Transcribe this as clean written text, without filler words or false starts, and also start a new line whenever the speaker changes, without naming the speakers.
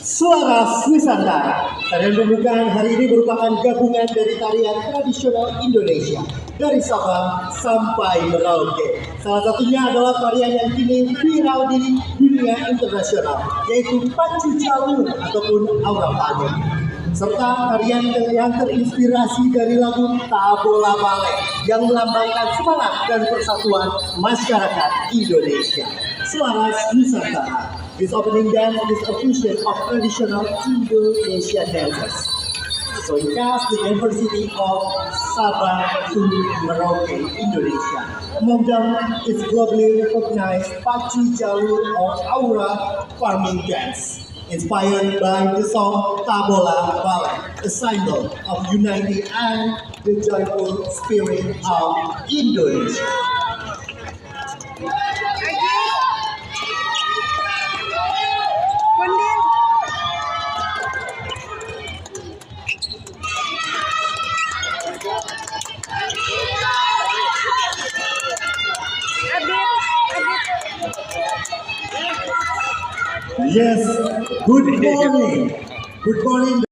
Suara Nusantara. Tarian pembukaan hari ini merupakan gabungan dari tarian tradisional Indonesia dari Sabang sampai Merauke. Salah satunya adalah tarian yang kini viral di dunia internasional, yaitu pacu jalur ataupun aura pagi. Serta tarian yang terinspirasi dari lagu Tabola Balek yang melambangkan semangat dan persatuan masyarakat Indonesia. Suara Nusantara. This opening dance is a fusion of traditional Indonesian dances. So it cast the diversity of Sabah to Merauke, Indonesia. Among them is globally recognized Pacu Jalur or Aura farming dance, inspired by the song Tabola Balek, a symbol of unity and the joyful spirit of Indonesia. Yes, good morning. Good morning.